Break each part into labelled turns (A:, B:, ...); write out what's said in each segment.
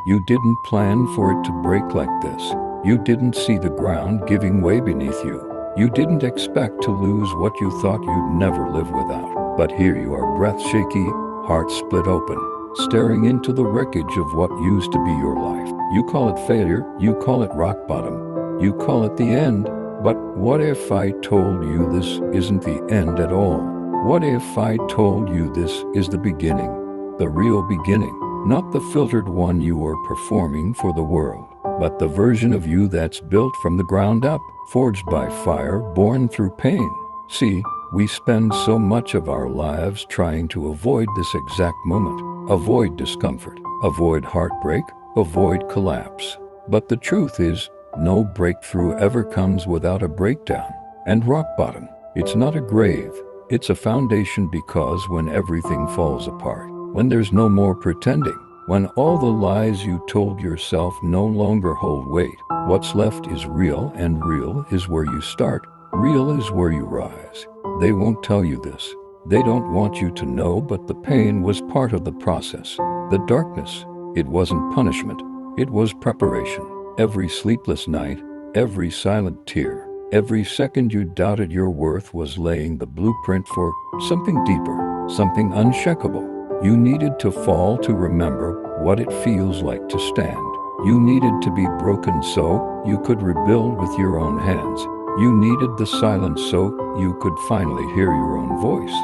A: You didn't plan for it to break like this. You didn't see the ground giving way beneath you. You didn't expect to lose what you thought you'd never live without. But here you are, breath shaky, heart split open, staring into the wreckage of what used to be your life. You call it failure, you call it rock bottom, you call it the end. But what if I told you this isn't the end at all? What if I told you this is the beginning, the real beginning? Not the filtered one you were performing for the world, but the version of you that's built from the ground up, forged by fire, born through pain. See, we spend so much of our lives trying to avoid this exact moment, avoid discomfort, avoid heartbreak, avoid collapse. But the truth is, no breakthrough ever comes without a breakdown. And rock bottom, it's not a grave, it's a foundation, because when everything falls apart, when there's no more pretending, when all the lies you told yourself no longer hold weight, what's left is real, and real is where you start. Real is where you rise. They won't tell you this. They don't want you to know, but the pain was part of the process. The darkness, it wasn't punishment, it was preparation. Every sleepless night, every silent tear, every second you doubted your worth was laying the blueprint for something deeper, something unshakable. You needed to fall to remember what it feels like to stand. You needed to be broken so you could rebuild with your own hands. You needed the silence so you could finally hear your own voice.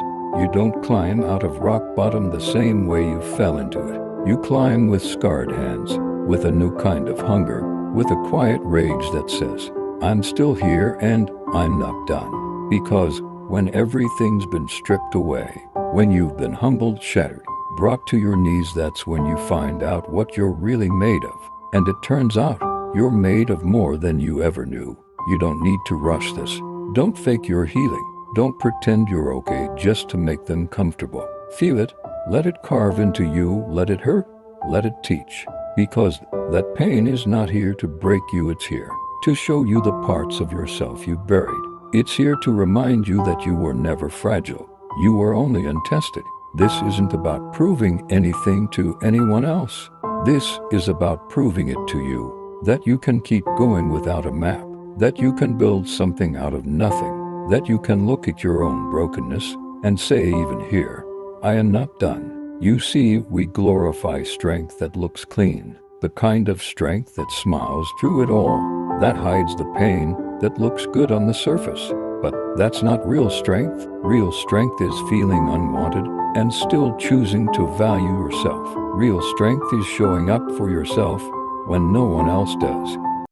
A: You don't climb out of rock bottom the same way you fell into it. You climb with scarred hands, with a new kind of hunger, with a quiet rage that says, I'm still here and I'm not done. Because when everything's been stripped away, when you've been humbled, shattered, brought to your knees, that's when you find out what you're really made of. And it turns out, you're made of more than you ever knew. You don't need to rush this. Don't fake your healing. Don't pretend you're okay just to make them comfortable. Feel it. Let it carve into you. Let it hurt. Let it teach. Because that pain is not here to break you. It's here to show you the parts of yourself you buried. It's here to remind you that you were never fragile. You were only untested. This isn't about proving anything to anyone else. This is about proving it to you, that you can keep going without a map, that you can build something out of nothing, that you can look at your own brokenness and say, even here, I am not done. You see, we glorify strength that looks clean, the kind of strength that smiles through it all, that hides the pain, that looks good on the surface. But that's not real strength. Real strength is feeling unwanted and still choosing to value yourself. Real strength is showing up for yourself when no one else does.